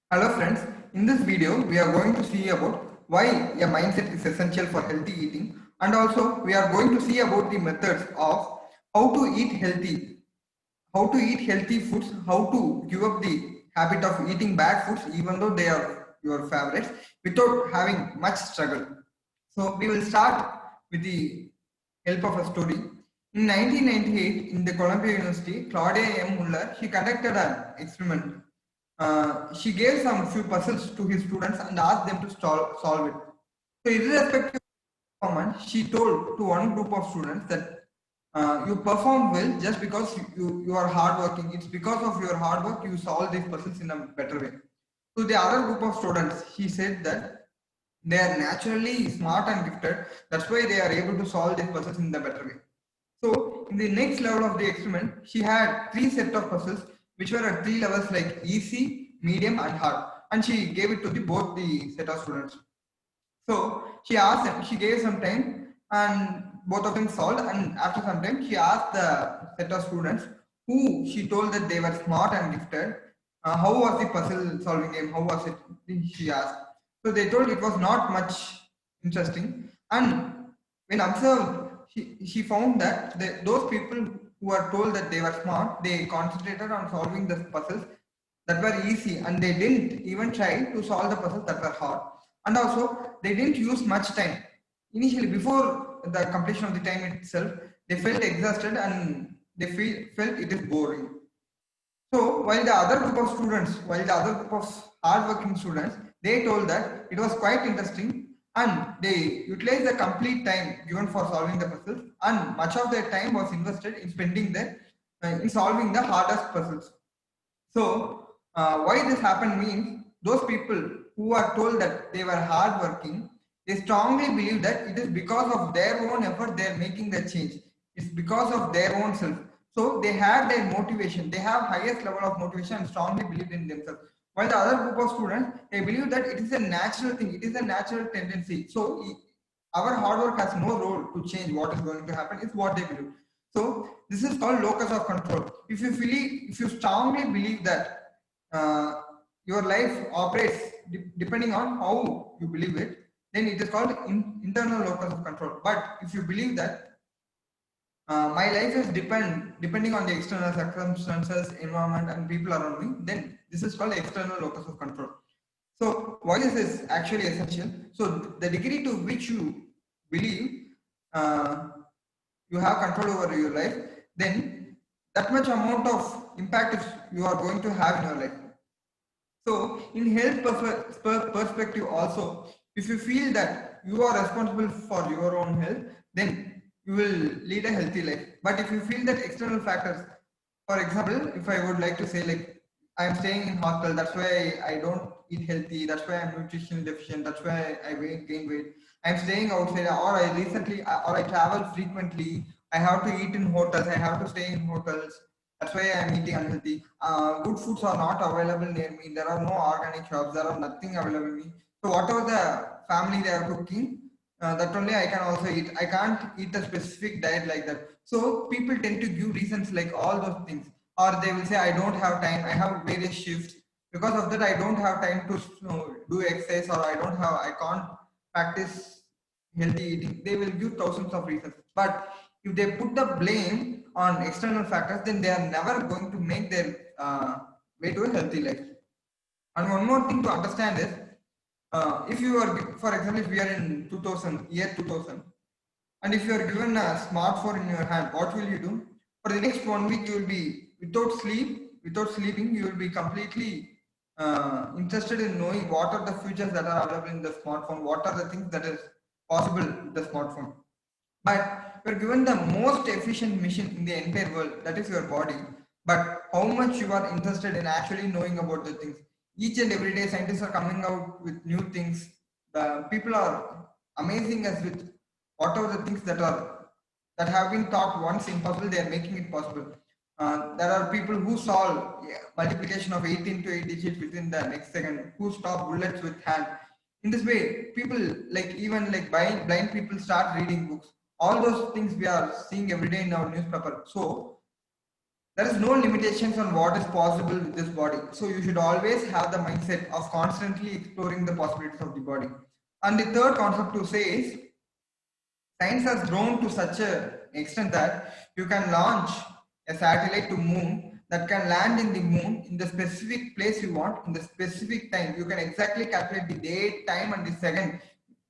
Hello friends, in this video we are going to see about why a mindset is essential for healthy eating, and also we are going to see about the methods of how to eat healthy, foods, how to give up the habit of eating bad foods even though they are your favorites without having much struggle. So we will start with the help of a story. In 1998, in the Columbia University, Claudia M. Muller, she conducted an experiment. She gave some few puzzles to his students and asked them to solve it. So irrespective of performance, she told to one group of students that you perform well just because you are hardworking. It's because of your hard work you solve these puzzles in a better way. To the other group of students, she said that they are naturally smart and gifted. That's why they are able to solve these puzzles in the better way. So in the next level of the experiment, she had three set of puzzles which were at three levels like easy, medium, and hard, and she gave it to both the set of students. So she asked them, she gave some time, and both of them solved. And after some time, she asked the set of students who she told that they were smart and gifted, how was the puzzle solving game? How was it? She asked. So they told it was not much interesting. And when observed, she found that those people who were told that they were smart, they concentrated on solving the puzzles that were easy, and they didn't even try to solve the puzzles that were hard. And also they didn't use much time. Initially, before the completion of the time itself, they felt exhausted and they felt it is boring. So while the other group of hardworking students, they told that it was quite interesting, and they utilized the complete time given for solving the puzzles, and much of their time was invested in spending there in solving the hardest puzzles. So, why this happened means those people who are told that they were hardworking, they strongly believe that it is because of their own effort they are making the change. It's because of their own self. So they have their motivation. They have highest level of motivation and strongly believe in themselves. While the other group of students, they believe that it is a natural thing. It is a natural tendency. So our hard work has no role to change what is going to happen. It's what they believe. So this is called locus of control. If you strongly believe that your life operates depending on how you believe it, then it is called internal locus of control. But if you believe that my life is depending on the external circumstances, environment, and people around me, then this is called external locus of control. So why this is actually essential? So the degree to which you believe uh, you have control over your life, then that much amount of impact is you are going to have in your life. So in health perspective also, if you feel that you are responsible for your own health, then you will lead a healthy life. But if you feel that external factors, for example, if I would like to say like I'm staying in hospital, that's why I don't eat healthy, that's why I'm nutrition deficient, that's why I gain weight. I'm staying outside, or I travel frequently. I have to eat in hotels. I have to stay in hotels. That's why I'm eating unhealthy. Good foods are not available near me. There are no organic shops. There are nothing available near me. So whatever the family they are cooking, that only I can also eat. I can't eat a specific diet like that. So people tend to give reasons like all those things, or they will say I don't have time. I have various shifts. Because of that, I don't have time to do exercise, or I can't practice healthy eating. They will give thousands of reasons. But if they put the blame on external factors, then they are never going to make their way to a healthy life. And one more thing to understand is, if you are, for example, if we are in 2000, and if you are given a smartphone in your hand, what will you do? For the next 1 week, you will be without sleeping, you will be completely interested in knowing what are the features that are available in the smartphone, what are the things that is possible with the smartphone. But you're given the most efficient machine in the entire world, that is your body. But how much you are interested in actually knowing about the things. Each and every day, scientists are coming out with new things. The people are amazing us with whatever the things that have been thought once impossible, they are making it possible. There are people who solve multiplication of 18 to 8 digits within the next second, who stop bullets with hand. In this way, people like even like blind people start reading books. All those things we are seeing every day in our newspaper. So There is no limitations on what is possible with this body. So you should always have the mindset of constantly exploring the possibilities of the body. And the third concept to say is science has grown to such an extent that you can launch a satellite to moon that can land in the moon in the specific place you want in the specific time. You can exactly calculate the date, time, and the second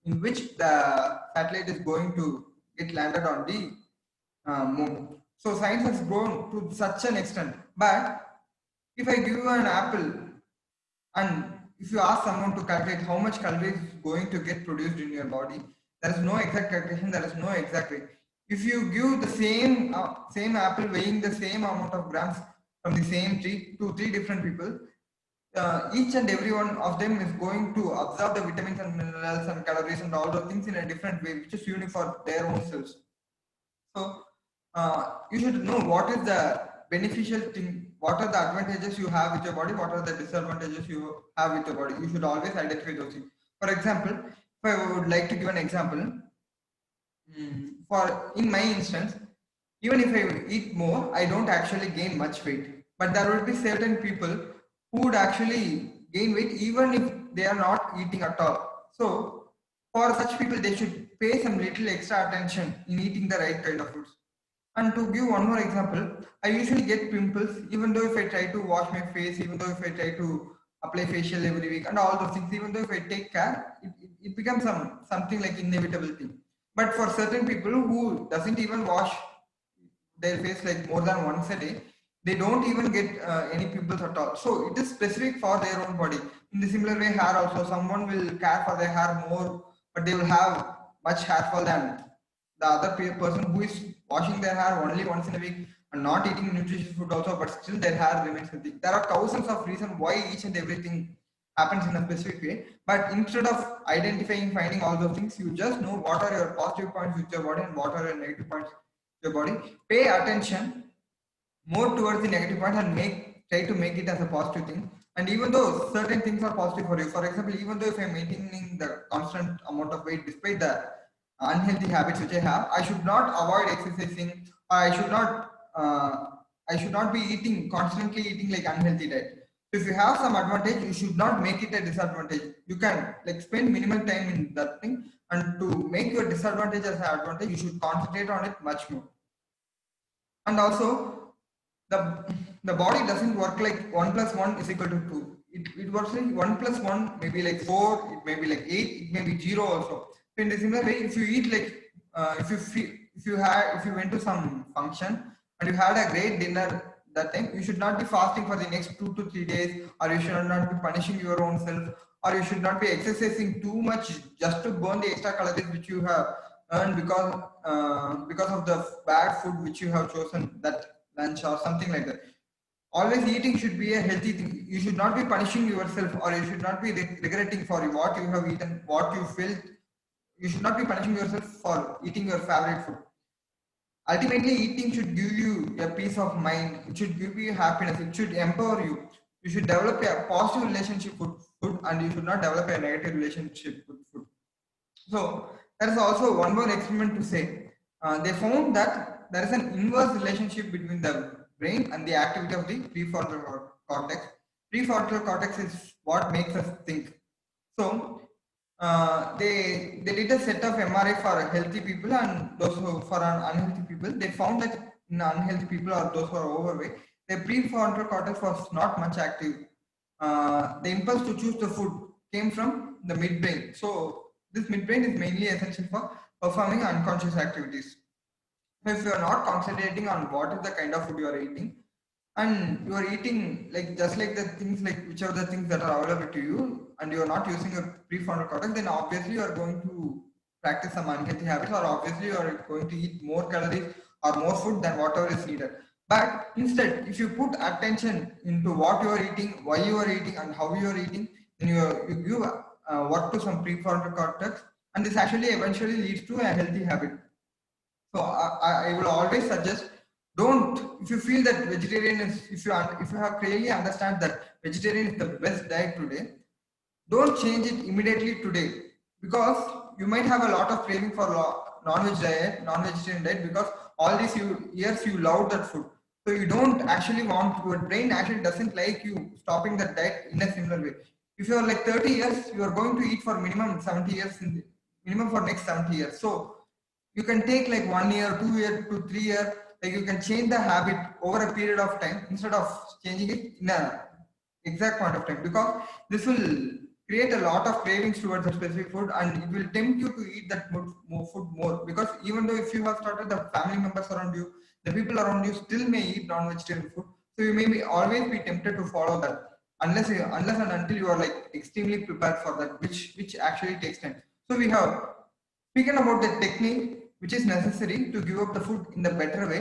in which the satellite is going to get landed on the moon. So science has grown to such an extent. But if I give you an apple and if you ask someone to calculate how much calories is going to get produced in your body, there is no exact calculation, there is no exact way. If you give the same apple weighing the same amount of grams from the same tree to three different people, each and every one of them is going to absorb the vitamins and minerals and calories and all those things in a different way, which is unique for their own selves. So you should know what is the beneficial thing, what are the advantages you have with your body, what are the disadvantages you have with your body. You should always identify those things. For example, if I would like to give an example, for in my instance, even if I eat more, I don't actually gain much weight. But there will be certain people who would actually gain weight even if they are not eating at all. So for such people, they should pay some little extra attention in eating the right kind of foods. And to give one more example, I usually get pimples even though if I try to wash my face, even though if I try to apply facial every week and all those things, even though if I take care, it becomes something like inevitable thing. But for certain people who doesn't even wash their face like more than once a day, they don't even get any pimples at all. So it is specific for their own body. In the similar way, hair also, someone will care for their hair more, but they will have much hair fall than the other person who is washing their hair only once in a week and not eating nutritious food also, but still their hair remains healthy. There are thousands of reasons why each and everything happens in a specific way. But instead of identifying, finding all those things, you just know what are your positive points with your body and what are your negative points with your body. Pay attention more towards the negative point and try to make it as a positive thing. And even though certain things are positive for you, for example, even though if I'm maintaining the constant amount of weight despite the unhealthy habits which I have, I should not avoid exercising. I should not be eating constantly eating like unhealthy diet. So if you have some advantage, you should not make it a disadvantage. You can like spend minimal time in that thing, and to make your disadvantage as an advantage, you should concentrate on it much more. And also, the body doesn't work like 1 plus 1 is equal to 2. It works like 1 plus 1 maybe like 4, it may be like 8, it may be 0 also. So in the similar way, if you eat like if you went to some function and you had a great dinner that time, you should not be fasting for the next 2 to 3 days, or you should not be punishing your own self, or you should not be exercising too much just to burn the extra calories which you have earned because of the bad food which you have chosen that lunch or something like that. Always eating should be a healthy thing. You should not be punishing yourself, or you should not be regretting for what you have eaten, what you felt. You should not be punishing yourself for eating your favorite food. Ultimately, eating should give you a peace of mind. It should give you happiness. It should empower you. You should develop a positive relationship with food, and you should not develop a negative relationship with food. So there is also one more experiment to say. They found that there is an inverse relationship between the brain and the activity of the prefrontal cortex. Prefrontal cortex is what makes us think. So they did a set of MRI for healthy people and those who for unhealthy people. They found that in unhealthy people or those who are overweight, their prefrontal cortex was not much active. The impulse to choose the food came from the midbrain. So this midbrain is mainly essential for performing unconscious activities. So if you are not concentrating on what is the kind of food you are eating, and you are eating like just like the things like which are the things that are available to you, and you are not using your prefrontal cortex, then obviously you are going to practice some unhealthy habits, or obviously you are going to eat more calories or more food than whatever is needed. But instead, if you put attention into what you are eating, why you are eating, and how you are eating, then you give work to some prefrontal cortex, and this actually eventually leads to a healthy habit. So I will always suggest, don't, if you feel that vegetarian is, if you have clearly understand that vegetarian is the best diet today, don't change it immediately today, because you might have a lot of craving for non-vegetarian diet, because all these years you loved that food. So you don't actually want, your brain actually doesn't like you stopping the diet in a similar way. If you're like 30 years, you are going to eat for minimum 70 years, minimum for next 70 years. So you can take like 1 year, 2 year to 3 year, like you can change the habit over a period of time instead of changing it in a exact point of time, because this will create a lot of cravings towards a specific food and it will tempt you to eat that food more, because even though if you have started, the family members around you, the people around you still may eat non-vegetarian food, so you may be always be tempted to follow that, unless and until you are like extremely prepared for that, which actually takes time. So we have speaking about the technique which is necessary to give up the food in the better way.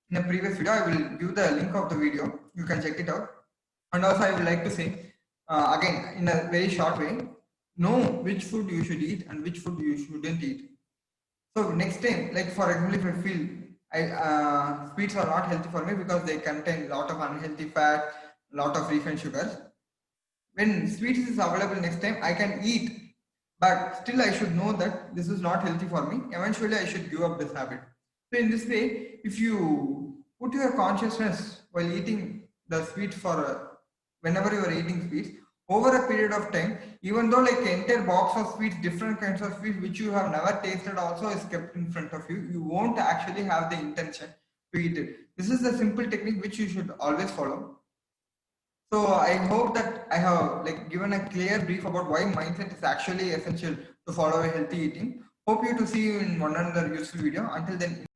In the previous video, I will give the link of the video. You can check it out. And also, I would like to say again in a very short way, know which food you should eat and which food you shouldn't eat. So next time, like for example, if I feel sweets are not healthy for me because they contain a lot of unhealthy fat, lot of refined sugars, when sweets is available next time, I can eat, but still I should know that this is not healthy for me. Eventually, I should give up this habit. So in this way, if you put your consciousness while eating the sweets for whenever you are eating sweets, over a period of time, even though like an entire box of sweets, different kinds of sweets which you have never tasted also is kept in front of you, you won't actually have the intention to eat it. This is a simple technique which you should always follow. So I hope that I have like given a clear brief about why mindset is actually essential to follow a healthy eating. Hope you to see you in one another useful video. Until then,